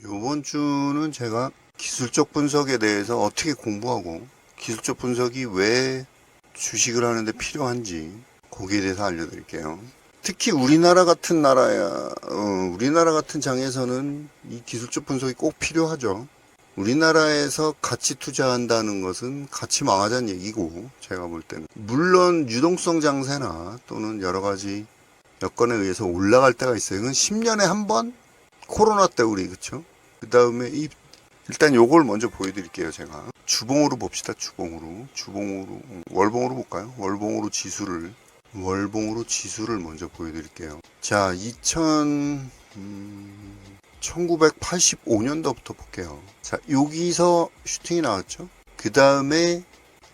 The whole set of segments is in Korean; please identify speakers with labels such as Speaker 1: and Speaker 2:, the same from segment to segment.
Speaker 1: 요번 주는 제가 기술적 분석에 대해서 어떻게 공부하고 기술적 분석이 왜 주식을 하는데 필요한지 거기에 대해서 알려드릴게요. 특히 우리나라 같은 우리나라 같은 장에서는 이 기술적 분석이 꼭 필요하죠. 우리나라에서 가치 투자한다는 것은 가치 망하자는 얘기고, 제가 볼 때는. 물론 유동성 장세나 또는 여러 가지 여건에 의해서 올라갈 때가 있어요. 이건 10년에 한 번? 코로나 때 우리, 그쵸? 그 다음에 일단 요걸 먼저 보여드릴게요, 제가. 주봉으로 봅시다, 주봉으로. 월봉으로 볼까요? 월봉으로 지수를 먼저 보여드릴게요. 자, 1985년도부터 볼게요. 자, 여기서 슈팅이 나왔죠. 그 다음에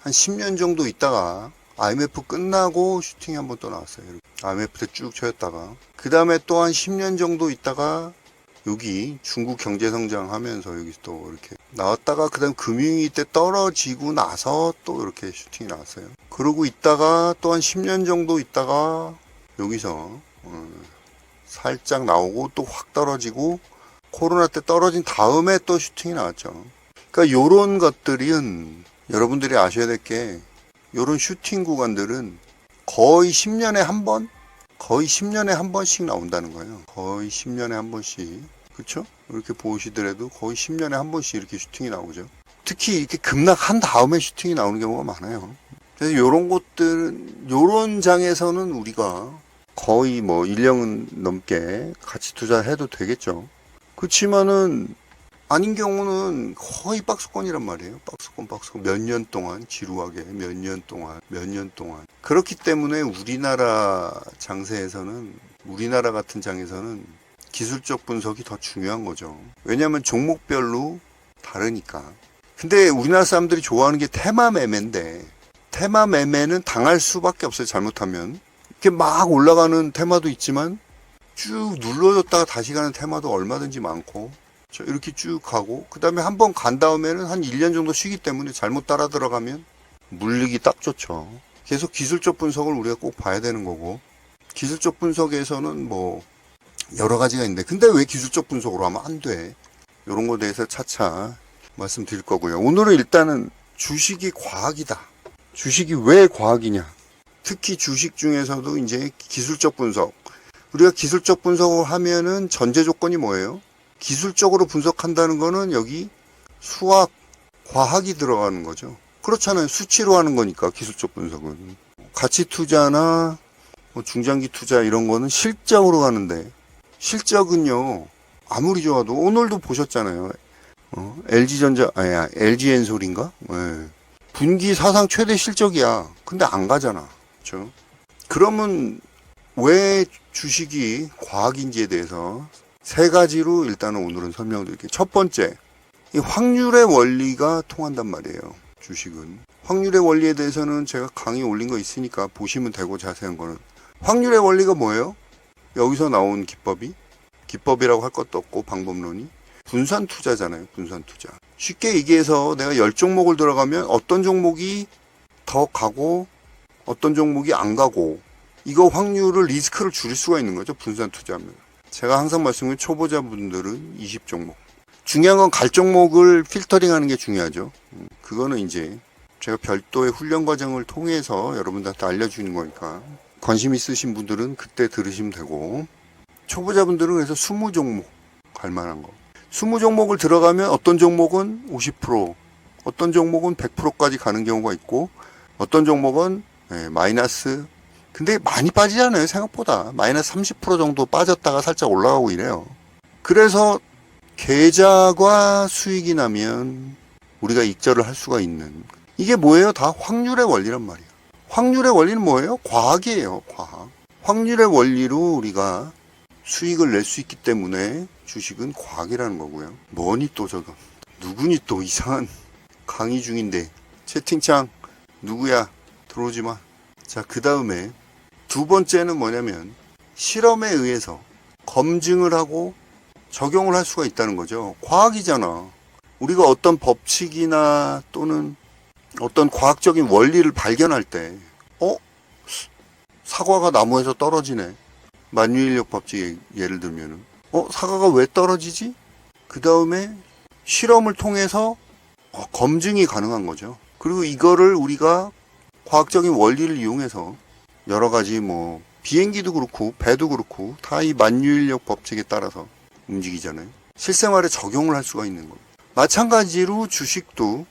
Speaker 1: 한 10년 정도 있다가 IMF 끝나고 슈팅이 한번 또 나왔어요. IMF 때 쭉 쳐였다가. 그 다음에 또 한 10년 정도 있다가 여기 중국 경제성장 하면서 여기 또 이렇게 나왔다가 그 다음 금융위기 때 떨어지고 나서 또 이렇게 슈팅이 나왔어요. 그러고 있다가 또 한 10년 정도 있다가 여기서 살짝 나오고 또 확 떨어지고 코로나 때 떨어진 다음에 또 슈팅이 나왔죠. 그러니까 요런 것들은 여러분들이 아셔야 될 게, 요런 슈팅 구간들은 거의 10년에 한 번씩 나온다는 거예요. 거의 10년에 한 번씩. 그쵸? 이렇게 보시더라도 거의 10년에 한 번씩 이렇게 슈팅이 나오죠. 특히 이렇게 급락한 다음에 슈팅이 나오는 경우가 많아요. 그래서 요런 것들은, 요런 장에서는 우리가 거의 뭐 1년 넘게 같이 투자해도 되겠죠. 그렇지만은 아닌 경우는 거의 박스권이란 말이에요. 박스권 몇 년 동안 지루하게 몇 년 동안 그렇기 때문에 우리나라 같은 장에서는 기술적 분석이 더 중요한 거죠. 왜냐하면 종목별로 다르니까. 근데 우리나라 사람들이 좋아하는 게 테마 매매인데, 테마 매매는 당할 수밖에 없어요. 잘못하면 이렇게 막 올라가는 테마도 있지만 쭉 눌러줬다가 다시 가는 테마도 얼마든지 많고, 이렇게 쭉 가고, 그 다음에 한번 간 다음에는 한 1년 정도 쉬기 때문에 잘못 따라 들어가면 물리기 딱 좋죠. 계속 기술적 분석을 우리가 꼭 봐야 되는 거고, 기술적 분석에서는 뭐 여러 가지가 있는데, 근데 왜 기술적 분석으로 하면 안 돼? 이런 거에 대해서 차차 말씀드릴 거고요. 오늘은 일단은 주식이 과학이다. 주식이 왜 과학이냐? 특히 주식 중에서도 이제 기술적 분석. 우리가 기술적 분석을 하면은 전제 조건이 뭐예요? 기술적으로 분석한다는 거는 여기 수학, 과학이 들어가는 거죠. 그렇잖아요. 수치로 하는 거니까, 기술적 분석은. 가치 투자나 뭐 중장기 투자 이런 거는 실적으로 가는데, 실적은요, 아무리 좋아도 오늘도 보셨잖아요. LG엔솔인가? 네. 분기 사상 최대 실적이야. 근데 안 가잖아. 그렇죠? 그러면 왜 주식이 과학인지에 대해서 세 가지로 일단은 오늘은 설명드릴게요. 첫 번째, 이 확률의 원리가 통한단 말이에요. 주식은. 확률의 원리에 대해서는 제가 강의 올린 거 있으니까 보시면 되고, 자세한 거는. 확률의 원리가 뭐예요? 여기서 나온 기법이라고 할 것도 없고, 방법론이 분산 투자잖아요. 분산 투자. 쉽게 얘기해서 내가 10종목을 들어가면 어떤 종목이 더 가고 어떤 종목이 안 가고, 이거 확률을, 리스크를 줄일 수가 있는 거죠. 분산 투자하면. 제가 항상 말씀드린 초보자분들은 20종목. 중요한 건 갈 종목을 필터링 하는 게 중요하죠. 그거는 이제 제가 별도의 훈련 과정을 통해서 여러분들한테 알려주는 거니까, 관심 있으신 분들은 그때 들으시면 되고, 초보자분들은 그래서 20종목 갈 만한 거. 20종목을 들어가면 어떤 종목은 50%, 어떤 종목은 100%까지 가는 경우가 있고, 어떤 종목은 마이너스, 근데 많이 빠지잖아요. 생각보다 마이너스 30% 정도 빠졌다가 살짝 올라가고 이래요. 그래서 계좌과 수익이 나면 우리가 익절을 할 수가 있는, 이게 뭐예요? 다 확률의 원리란 말이에요. 확률의 원리는 뭐예요? 과학이에요. 과학. 확률의 원리로 우리가 수익을 낼 수 있기 때문에 주식은 과학이라는 거고요. 뭐니 또 저거, 누구니 또 이상한 강의 중인데 채팅창 누구야, 들어오지 마. 자, 그 다음에 두 번째는 뭐냐면, 실험에 의해서 검증을 하고 적용을 할 수가 있다는 거죠. 과학이잖아. 우리가 어떤 법칙이나 또는 어떤 과학적인 원리를 발견할 때, 사과가 나무에서 떨어지네. 만유인력 법칙 예를 들면은, 사과가 왜 떨어지지? 그 다음에 실험을 통해서 검증이 가능한 거죠. 그리고 이거를 우리가 과학적인 원리를 이용해서 여러 가지 뭐 비행기도 그렇고 배도 그렇고 다 이 만유인력 법칙에 따라서 움직이잖아요. 실생활에 적용을 할 수가 있는 겁니다. 마찬가지로 주식도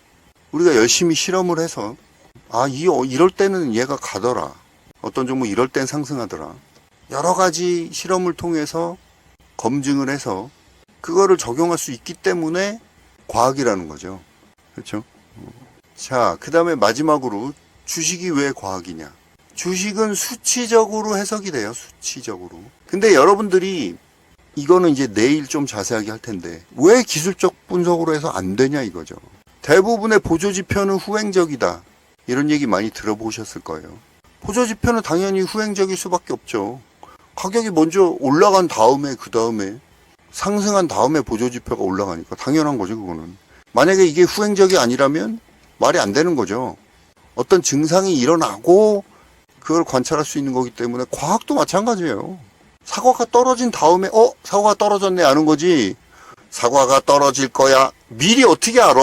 Speaker 1: 우리가 열심히 실험을 해서 이럴 때는 얘가 가더라. 어떤 종목 이럴 땐 상승하더라. 여러 가지 실험을 통해서 검증을 해서 그거를 적용할 수 있기 때문에 과학이라는 거죠. 그렇죠? 자, 그 다음에 마지막으로 주식이 왜 과학이냐? 주식은 수치적으로 해석이 돼요. 수치적으로. 근데 여러분들이 이거는 이제 내일 좀 자세하게 할 텐데 왜 기술적 분석으로 해서 안 되냐 이거죠. 대부분의 보조지표는 후행적이다. 이런 얘기 많이 들어보셨을 거예요. 보조지표는 당연히 후행적일 수밖에 없죠. 가격이 먼저 올라간 다음에 그 다음에 상승한 다음에 보조지표가 올라가니까 당연한 거죠. 그거는. 만약에 이게 후행적이 아니라면 말이 안 되는 거죠. 어떤 증상이 일어나고 그걸 관찰할 수 있는 거기 때문에 과학도 마찬가지예요. 사과가 떨어진 다음에 사과가 떨어졌네 하는 거지. 사과가 떨어질 거야 미리 어떻게 알아?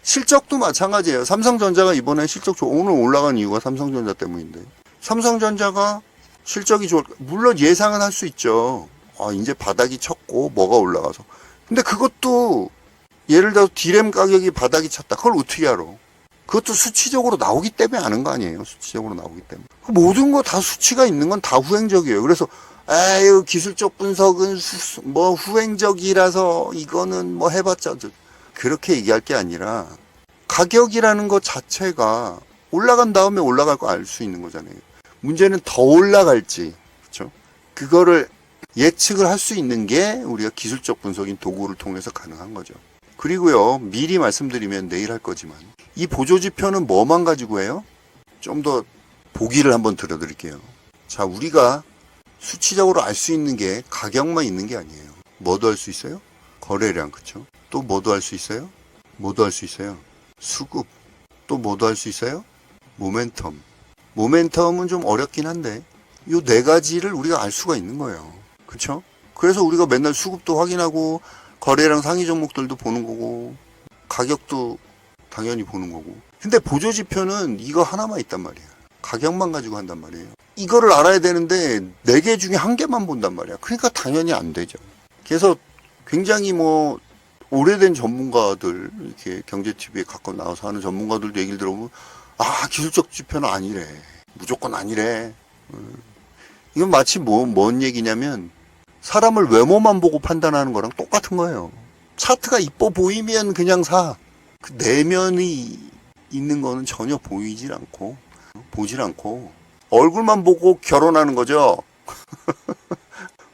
Speaker 1: 실적도 마찬가지예요. 삼성전자가 이번에 실적 오늘 올라간 이유가 삼성전자 때문인데 삼성전자가 실적이 물론 예상은 할 수 있죠. 이제 바닥이 쳤고 뭐가 올라가서. 근데 그것도 예를 들어서 D램 가격이 바닥이 쳤다. 그걸 어떻게 알아? 그것도 수치적으로 나오기 때문에 아는 거 아니에요. 수치적으로 나오기 때문에. 모든 거 다 수치가 있는 건 다 후행적이에요. 그래서 기술적 분석은 후행적이라서 이거는 뭐 해봤자 그렇게 얘기할 게 아니라 가격이라는 것 자체가 올라간 다음에 올라갈 거 알 수 있는 거잖아요. 문제는 더 올라갈지, 그렇죠? 그거를 예측을 할 수 있는 게 우리가 기술적 분석인 도구를 통해서 가능한 거죠. 그리고요, 미리 말씀드리면 내일 할 거지만 이 보조지표는 뭐만 가지고 해요? 좀 더 보기를 한번 들어드릴게요. 자, 우리가 수치적으로 알 수 있는 게 가격만 있는 게 아니에요. 뭐도 할 수 있어요? 거래량, 그쵸? 또 뭐도 할 수 있어요? 뭐도 할 수 있어요? 수급. 또 뭐도 할 수 있어요? 모멘텀. 모멘텀은 좀 어렵긴 한데 이 네 가지를 우리가 알 수가 있는 거예요. 그쵸? 그래서 우리가 맨날 수급도 확인하고 거래량 상위 종목들도 보는 거고 가격도 당연히 보는 거고. 근데 보조지표는 이거 하나만 있단 말이야. 가격만 가지고 한단 말이에요. 이거를 알아야 되는데 4개 중에 1개만 본단 말이야. 그러니까 당연히 안 되죠. 그래서 굉장히 오래된 전문가들, 이렇게 경제TV에 가끔 나와서 하는 전문가들도 얘기를 들어보면 기술적 지표는 아니래. 무조건 아니래. 이건 마치 뭔 얘기냐면 사람을 외모만 보고 판단하는 거랑 똑같은 거예요. 차트가 이뻐 보이면 그냥 사. 그 내면이 있는 거는 전혀 보질 않고 얼굴만 보고 결혼하는 거죠.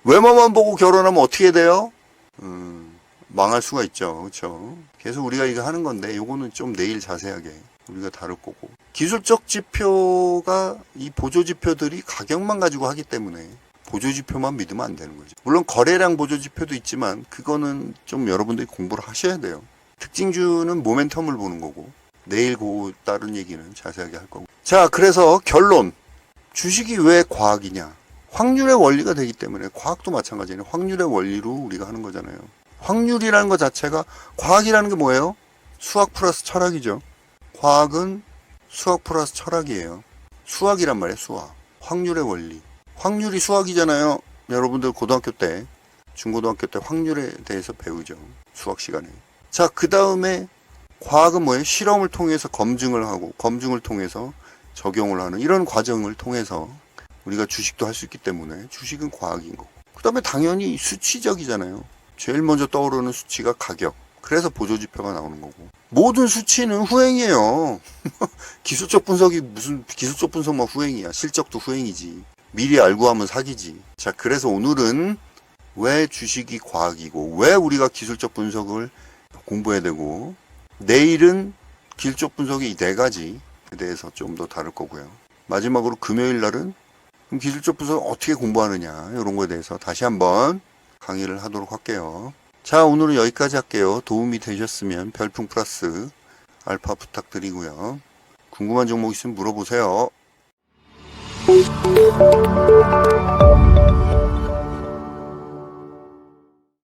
Speaker 1: 외모만 보고 결혼하면 어떻게 돼요? 망할 수가 있죠. 그렇죠? 그래서 우리가 이거 하는 건데 요거는 좀 내일 자세하게 우리가 다룰 거고. 기술적 지표가 이 보조지표들이 가격만 가지고 하기 때문에 보조지표만 믿으면 안 되는 거죠. 물론 거래량 보조지표도 있지만 그거는 좀 여러분들이 공부를 하셔야 돼요. 특징주는 모멘텀을 보는 거고 내일 그 다른 얘기는 자세하게 할 거고. 자, 그래서 결론. 주식이 왜 과학이냐? 확률의 원리가 되기 때문에 과학도 마찬가지예요. 확률의 원리로 우리가 하는 거잖아요. 확률이라는 것 자체가 과학이라는 게 뭐예요? 수학 플러스 철학이죠. 과학은 수학 플러스 철학이에요. 수학이란 말이에요. 수학. 확률의 원리. 확률이 수학이잖아요. 여러분들 고등학교 때, 중고등학교 때 확률에 대해서 배우죠. 수학 시간에. 자, 그 다음에 과학은 뭐예요? 실험을 통해서 검증을 하고 검증을 통해서 적용을 하는 이런 과정을 통해서 우리가 주식도 할 수 있기 때문에 주식은 과학인 거고. 그 다음에 당연히 수치적이잖아요. 제일 먼저 떠오르는 수치가 가격. 그래서 보조지표가 나오는 거고. 모든 수치는 후행이에요. 기술적 분석이 무슨 기술적 분석만 후행이야. 실적도 후행이지. 미리 알고 하면 사기지. 자, 그래서 오늘은 왜 주식이 과학이고 왜 우리가 기술적 분석을 공부해야 되고 내일은 기술적 분석의 이 4가지에 대해서 좀 더 다룰 거고요. 마지막으로 금요일 날은 그럼 기술적 분석 어떻게 공부하느냐 이런 거에 대해서 다시 한번 강의를 하도록 할게요. 자, 오늘은 여기까지 할게요. 도움이 되셨으면 별풍 플러스 알파 부탁드리고요. 궁금한 종목 있으면 물어보세요.